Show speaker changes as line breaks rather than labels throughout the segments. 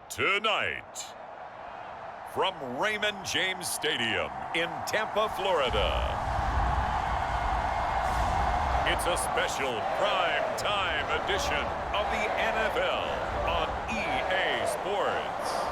Tonight, from Raymond James Stadium in Tampa, Florida, it's a special prime time edition of the NFL on EA Sports.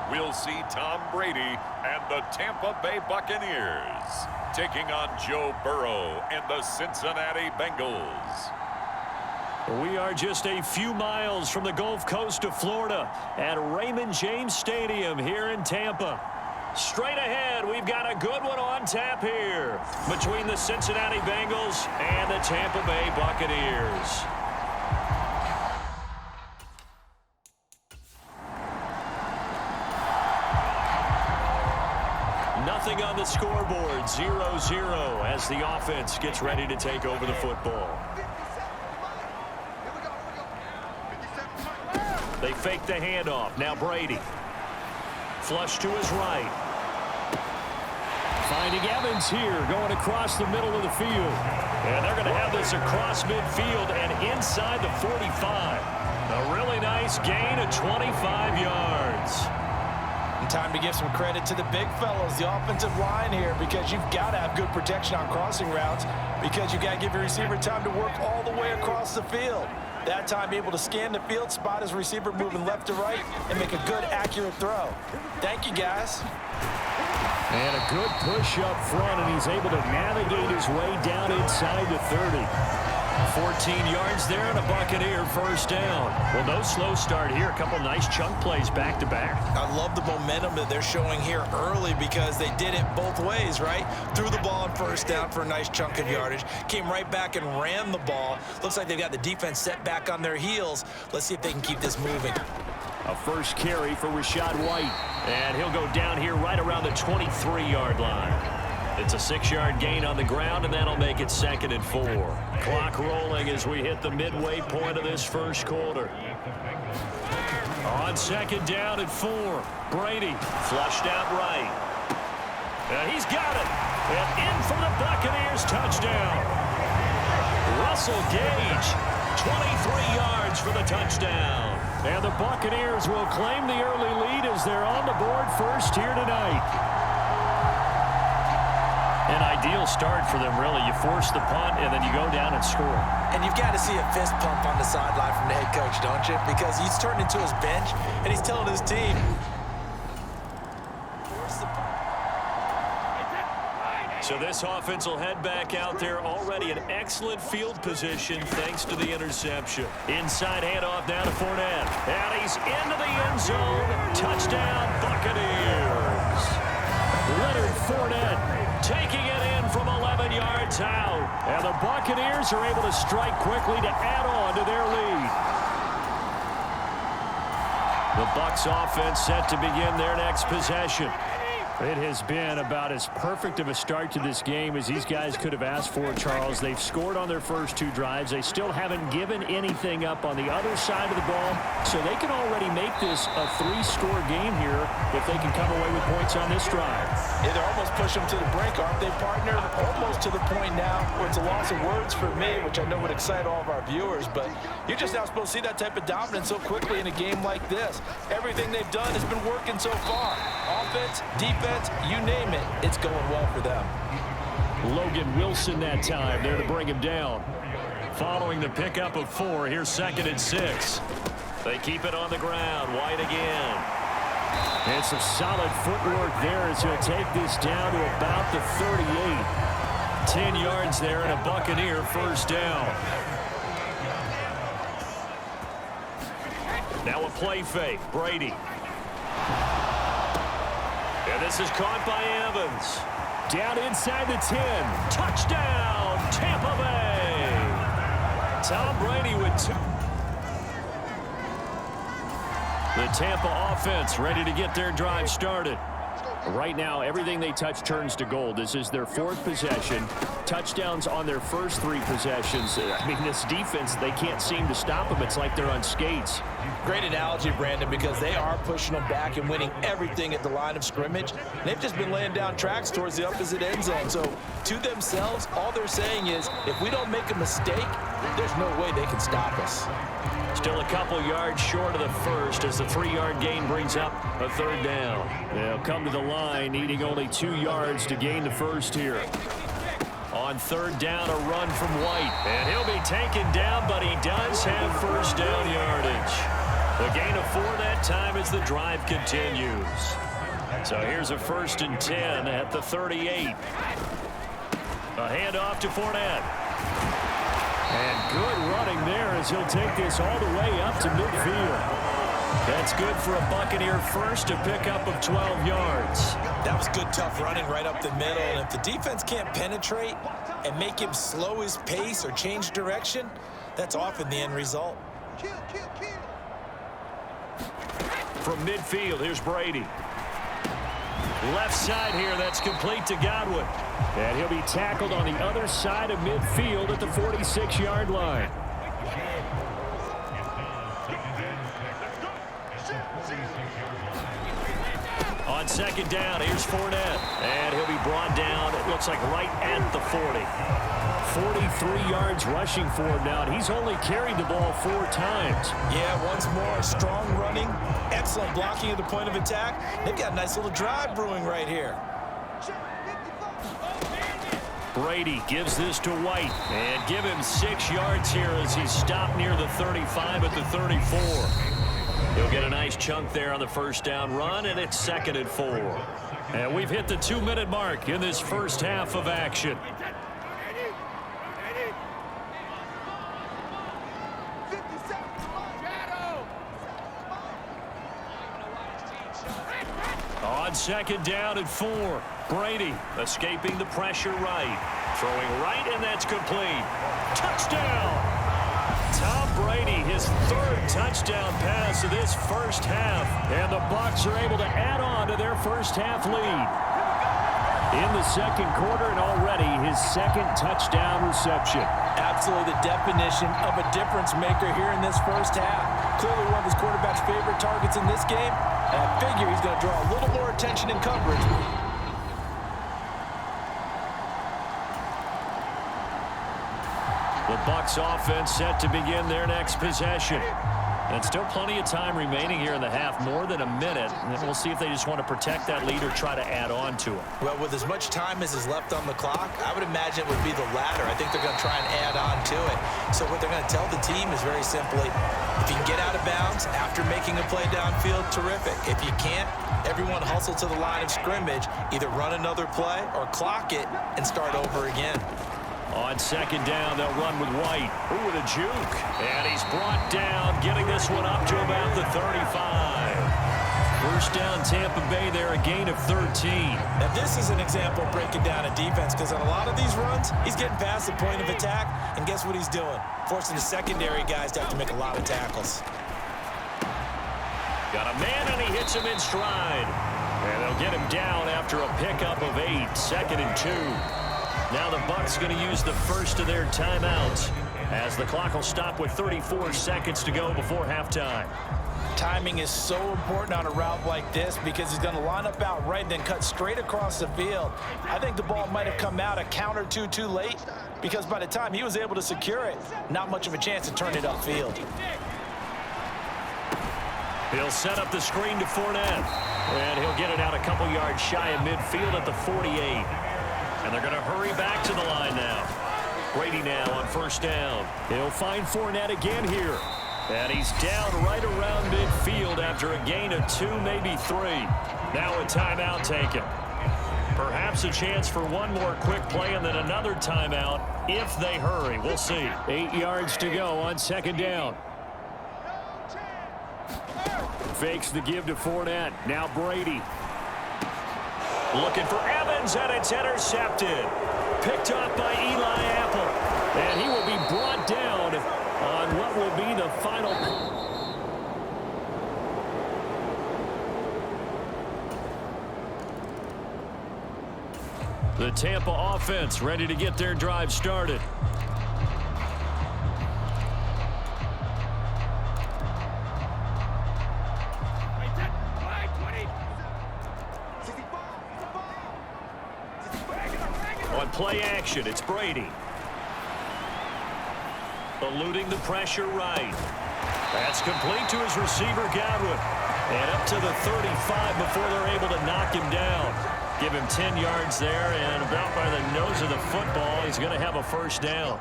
We'll see Tom Brady and the Tampa Bay Buccaneers taking on Joe Burrow and the Cincinnati Bengals.
We are just a few miles from the Gulf Coast of Florida at Raymond James Stadium here in Tampa. Straight ahead, we've got a good one on tap here between the Cincinnati Bengals and the Tampa Bay Buccaneers. Nothing on the scoreboard, 0-0 as the offense gets ready to take over the football. They fake the handoff. Now Brady. Flush to his right. Finding Evans here, going across the middle of the field. And they're going to have this across midfield and inside the 45. A really nice gain of 25 yards.
Time to give some credit to the big fellows, the offensive line here, because you've got to have good protection on crossing routes, because you've got to give your receiver time to work all the way across the field. That time able to scan the field, spot his receiver moving left to right, and make a good, accurate throw. Thank you, guys.
And a good push up front, and he's able to navigate his way down inside the 30. 14 yards there and a Buccaneer first down. Well, no slow start here. A couple nice chunk plays back-to-back.
I love the momentum that they're showing here early because they did it both ways, right? Threw the ball on first down for a nice chunk of yardage. Came right back and ran the ball. Looks like they've got the defense set back on their heels. Let's see if they can keep this moving.
A first carry for Rachaad White. And he'll go down here right around the 23-yard line. It's a 6-yard gain on the ground, and that'll make it 2nd and 4. Clock rolling as we hit the midway point of this first quarter. On 2nd down at 4. Brady flushed out right. And he's got it. And in for the Buccaneers touchdown. Russell Gage, 23 yards for the touchdown. And the Buccaneers will claim the early lead as they're on the board first here tonight. An ideal start for them, really. You force the punt, and then you go down and score.
And you've got to see a fist pump on the sideline from the head coach, don't you? Because he's turned into his bench, and he's telling his team.
So this offense will head back out there, already in excellent field position thanks to the interception. Inside handoff down to Fournette. And he's into the end zone. Touchdown, Buccaneers. Leonard Fournette taking it in from 11 yards out. And the Buccaneers are able to strike quickly to add on to their lead. The Bucs offense set to begin their next possession. It has been about as perfect of a start to this game as these guys could have asked for, Charles. They've scored on their first 2 drives. They still haven't given anything up on the other side of the ball, so they can already make this a 3-score game here if they can come away with points on this drive.
Yeah, they're almost pushing them to the brink, aren't they, partner? Almost to the point now where it's a loss of words for me, which I know would excite all of our viewers, but you're just not supposed to see that type of dominance so quickly in a game like this. Everything they've done has been working so far. Offense, defense, you name it, it's going well for them.
Logan Wilson that time there to bring him down. Following the pickup of 4, here's 2nd and 6. They keep it on the ground. White again. And some solid footwork there as he'll take this down to about the 38. 10 yards there and a Buccaneer first down. Now a play fake. Brady. And this is caught by Evans. Down inside the 10. Touchdown, Tampa Bay. Tom Brady with 2. The Tampa offense ready to get their drive started. Right now, everything they touch turns to gold. This is their 4th possession. Touchdowns on their first 3 possessions. I mean, this defense, they can't seem to stop them. It's like they're on skates.
Great analogy, Brandon, because they are pushing them back and winning everything at the line of scrimmage. They've just been laying down tracks towards the opposite end zone. So, to themselves, all they're saying is, if we don't make a mistake, there's no way they can stop us.
Still a couple yards short of the first as the 3-yard gain brings up a 3rd down. They'll come to the line, needing only 2 yards to gain the first here. On 3rd down, a run from White. And he'll be taken down, but he does have first down yardage. The gain of 4 that time as the drive continues. So here's a 1st and 10 at the 38. A handoff to Fournette. And good running there as he'll take this all the way up to midfield. That's good for a Buccaneer first, a pickup of 12 yards.
That was good, tough running right up the middle. And if the defense can't penetrate and make him slow his pace or change direction, that's often the end result.
From midfield, here's Brady. Left side here, that's complete to Godwin. And he'll be tackled on the other side of midfield at the 46-yard line. On 2nd down, here's Fournette. And he'll be brought down, it looks like right at the 40. 43 yards rushing for him now, and he's only carried the ball 4 times.
Yeah, once more, strong running, excellent blocking at the point of attack. They've got a nice little drive brewing right here.
Brady gives this to White, and give him 6 yards here as he's stopped near the 35 at the 34. He'll get a nice chunk there on the first down run, and it's 2nd and 4. And we've hit the 2-minute mark in this first half of action. On 2nd down and 4. Brady escaping the pressure right. Throwing right, and that's complete. Touchdown! Tom Brady, his 3rd touchdown pass of this first half. And the Bucs are able to add on to their first half lead. In the 2nd quarter, and already his 2nd touchdown reception.
Absolutely the definition of a difference maker here in this first half. Clearly one of his quarterback's favorite targets in this game. And I figure he's going to draw a little more attention in coverage.
The Bucs offense set to begin their next possession. And still plenty of time remaining here in the half, more than a minute. And we'll see if they just want to protect that lead or try to add on to it.
Well, with as much time as is left on the clock, I would imagine it would be the latter. I think they're going to try and add on to it. So what they're going to tell the team is very simply, if you can get out of bounds after making a play downfield, terrific. If you can't, everyone hustle to the line of scrimmage, either run another play or clock it and start over again.
On 2nd down, they'll run with White. Ooh, with a juke. And he's brought down, getting this one up to about the 35. First down, Tampa Bay there, a gain of 13.
Now, this is an example of breaking down a defense, because on a lot of these runs, he's getting past the point of attack, and guess what he's doing? Forcing the secondary guys to have to make a lot of tackles.
Got a man, and he hits him in stride. And they'll get him down after a pickup of 8, 2nd and 2. Now the Bucs going to use the first of their timeouts as the clock will stop with 34 seconds to go before halftime.
Timing is so important on a route like this because he's going to line up out right and then cut straight across the field. I think the ball might have come out a count or two too late because by the time he was able to secure it, not much of a chance to turn it upfield.
He'll set up the screen to Fournette, and he'll get it out a couple yards shy of midfield at the 48. And they're going to hurry back to the line now. Brady now on first down. He'll find Fournette again here. And he's down right around midfield after a gain of 2, maybe 3. Now a timeout taken. Perhaps a chance for one more quick play and then another timeout if they hurry. We'll see. 8 yards to go on 2nd down. fakes the give to Fournette. Now Brady. Looking for Evans, and it's intercepted. Picked off by Eli Apple. And he will be brought down on what will be the final. The Tampa offense ready to get their drive started. On play action, it's Brady. Eluding the pressure right. That's complete to his receiver, Godwin. And up to the 35 before they're able to knock him down. Give him 10 yards there, and about by the nose of the football, he's going to have a first down.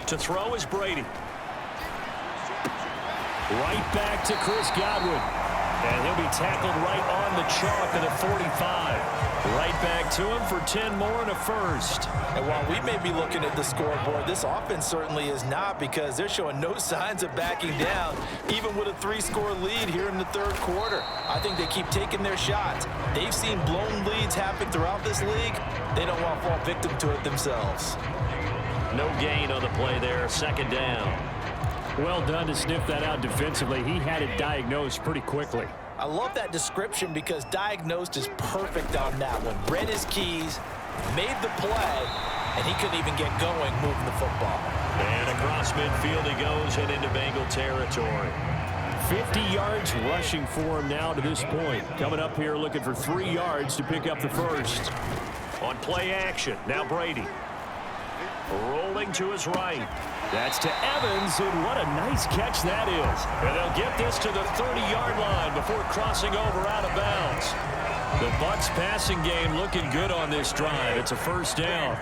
To throw is Brady. Right back to Chris Godwin. And he'll be tackled right on the chalk of the 45. Right back to him for 10 more and a first.
And while we may be looking at the scoreboard, this offense certainly is not, because they're showing no signs of backing down, even with a 3-score lead here in the third quarter. I think they keep taking their shots. They've seen blown leads happen throughout this league. They don't want to fall victim to it themselves.
No gain on the play there, second down.
Well done to sniff that out defensively. He had it diagnosed pretty quickly.
I love that description, because diagnosed is perfect on that one. Read his keys, made the play, and he couldn't even get going moving the football.
And across midfield he goes and into Bengal territory.
50 yards rushing for him now to this point. Coming up here looking for 3 yards to pick up the first.
On play action, now Brady. Rolling to his right. That's to Evans, and what a nice catch that is. And they'll get this to the 30-yard line before crossing over out of bounds. The Bucs passing game looking good on this drive. It's a first down.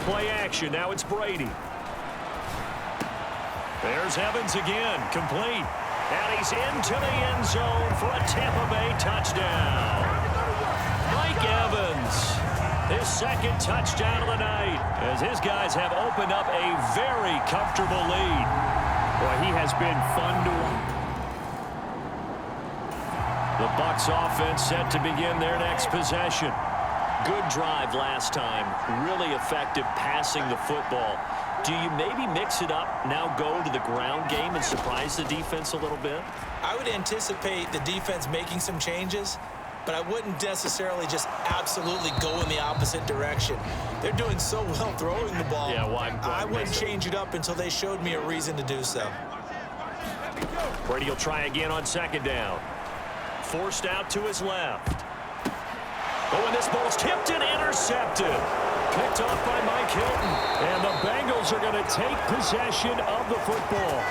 Play action, now it's Brady. There's Evans again, complete. And he's into the end zone for a Tampa Bay touchdown. Mike Evans, his second touchdown of the night, as his guys have opened up a very comfortable lead.
Boy, he has been fun to watch.
The Bucs offense set to begin their next possession. Good drive last time, really effective passing the football. Do you maybe mix it up, now go to the ground game and surprise the defense a little bit?
I would anticipate the defense making some changes, but I wouldn't necessarily just absolutely go in the opposite direction. They're doing so well throwing the ball.
Yeah, why
I wouldn't change it up until they showed me a reason to do so.
Brady will try again on second down. Forced out to his left. Oh, and this ball's tipped and intercepted. Picked off by Mike Hilton.
And the Bengals are going to take possession of the football.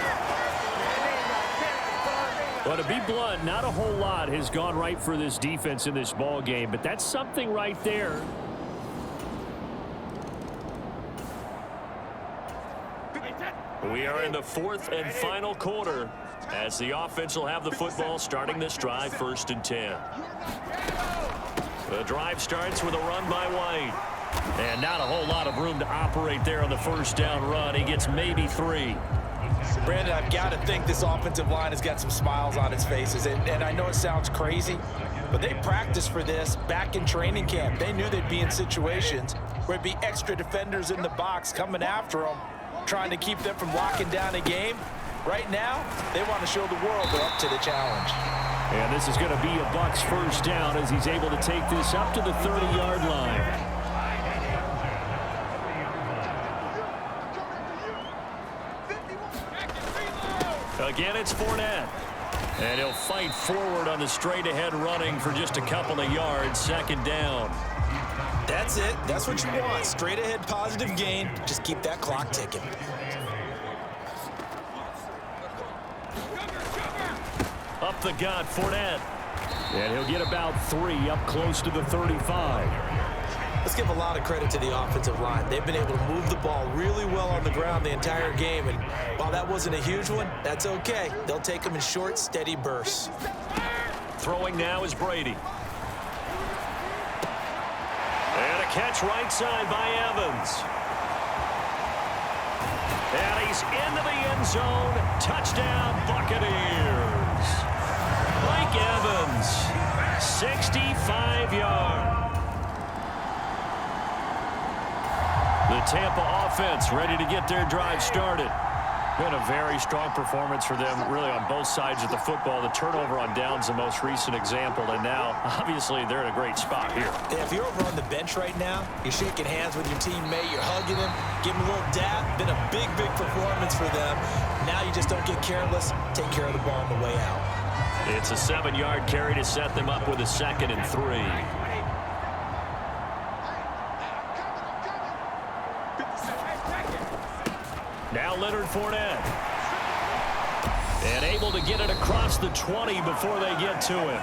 Well, to be blunt, not a whole lot has gone right for this defense in this ball game, but that's something right there.
We are in the fourth and final quarter as the offense will have the football starting this drive, 1st and 10. The drive starts with a run by White. And not a whole lot of room to operate there on the first down run. He gets maybe 3.
Brandon, I've got to think this offensive line has got some smiles on its faces. And I know it sounds crazy, but they practiced for this back in training camp. They knew they'd be in situations where it'd be extra defenders in the box coming after them, trying to keep them from locking down a game. Right now, they want to show the world they're up to the challenge.
And this is going to be a Bucs first down as he's able to take this up to the 30-yard line.
Again, it's Fournette. And he'll fight forward on the straight-ahead running for just a couple of yards, second down.
That's it. That's what you want. Straight-ahead positive gain. Just keep that clock ticking.
Up the gut, Fournette.
And he'll get about 3 up close to the 35.
Let's give a lot of credit to the offensive line. They've been able to move the ball really well on the ground the entire game. And while that wasn't a huge one, that's okay. They'll take them in short, steady bursts. Throwing now is Brady.
And a catch right side by Evans. And he's into the end zone. Touchdown, Buccaneers. Mike Evans, 65 yards. The Tampa offense ready to get their drive started. Been a very strong performance for them, really, on both sides of the football. The turnover on downs, the most recent example, and now, obviously, they're in a great spot here.
Yeah, if you're over on the bench right now, you're shaking hands with your teammate, you're hugging him, giving him a little dap. Been a big, big performance for them. Now you just don't get careless. Take care of the ball on the way out.
It's a 7-yard carry to set them up with a 2nd and 3. Now Leonard Fournette. And able to get it across the 20 before they get to him.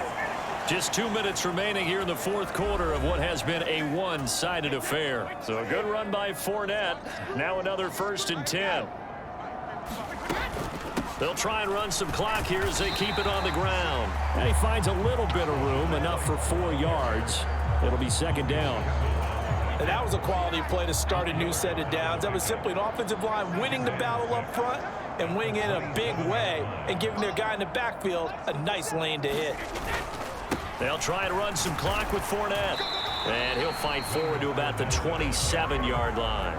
Just 2 minutes remaining here in the fourth quarter of what has been a one-sided affair. So a good run by Fournette. Now another 1st and 10. They'll try and run some clock here as they keep it on the ground.
And he finds a little bit of room, enough for 4 yards. It'll be 2nd down.
And that was a quality play to start a new set of downs. That was simply an offensive line winning the battle up front and winning it in a big way and giving their guy in the backfield a nice lane to hit.
They'll try and run some clock with Fournette. And he'll fight forward to about the 27-yard line.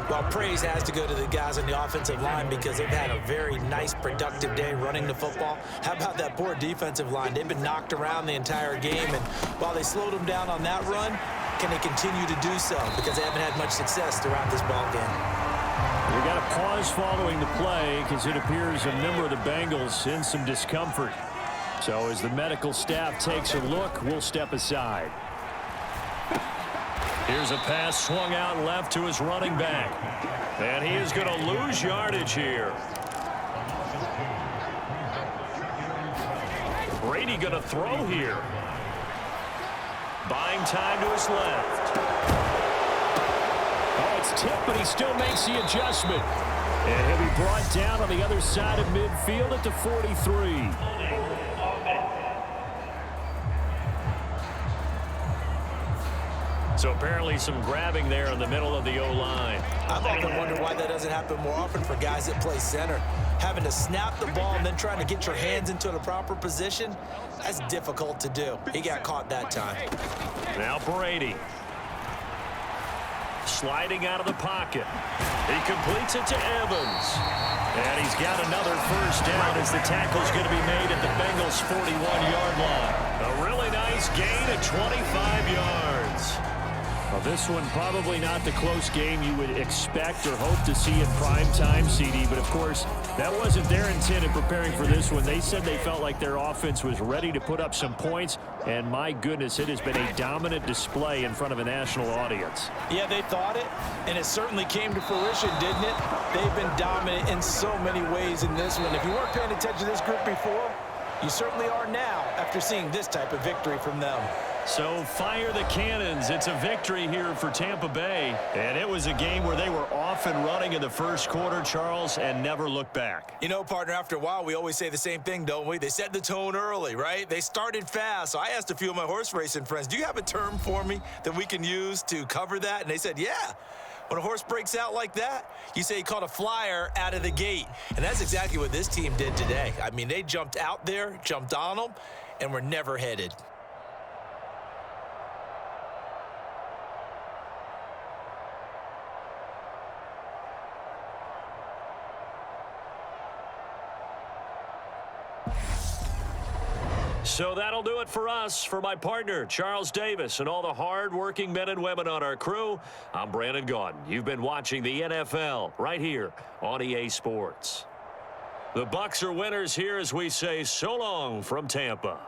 Well, praise has to go to the guys on the offensive line because they've had a very nice, productive day running the football. How about that poor defensive line? They've been knocked around the entire game, and while they slowed them down on that run, can they continue to do so? Because they haven't had much success throughout this ball game.
We got a pause following the play because it appears a member of the Bengals in some discomfort. So as the medical staff takes a look, we'll step aside.
Here's a pass swung out left to his running back. And he is going to lose yardage here. Brady going to throw here. Buying time to his left.
Oh, it's tipped, but he still makes the adjustment. And he'll be brought down on the other side of midfield at the 43.
So apparently some grabbing there in the middle of the O-line.
I've often wondered why that doesn't happen more often for guys that play center. Having to snap the ball and then trying to get your hands into the proper position, that's difficult to do. He got caught that time.
Now Brady. Sliding out of the pocket. He completes it to Evans. And he's got another first down as the tackle's going to be made at the Bengals' 41-yard line. A really nice gain of 25 yards.
Well, this one probably not the close game you would expect or hope to see in prime time, CD. But, of course, that wasn't their intent in preparing for this one. They said they felt like their offense was ready to put up some points. And, my goodness, it has been a dominant display in front of a national audience.
Yeah, they thought it, and it certainly came to fruition, didn't it? They've been dominant in so many ways in this one. If you weren't paying attention to this group before, you certainly are now after seeing this type of victory from them.
So fire the cannons. It's a victory here for Tampa Bay. And it was a game where they were off and running in the first quarter, Charles, and never looked back.
You know, partner, after a while, we always say the same thing, don't we? They set the tone early, right? They started fast. So I asked a few of my horse racing friends, do you have a term for me that we can use to cover that? And they said, yeah. When a horse breaks out like that, you say he caught a flyer out of the gate. And that's exactly what this team did today. I mean, they jumped out there, jumped on them, and were never headed.
So that'll do it for us. For my partner, Charles Davis, and all the hard-working men and women on our crew, I'm Brandon Gaudin. You've been watching the NFL right here on EA Sports. The Bucs are winners here as we say so long from Tampa.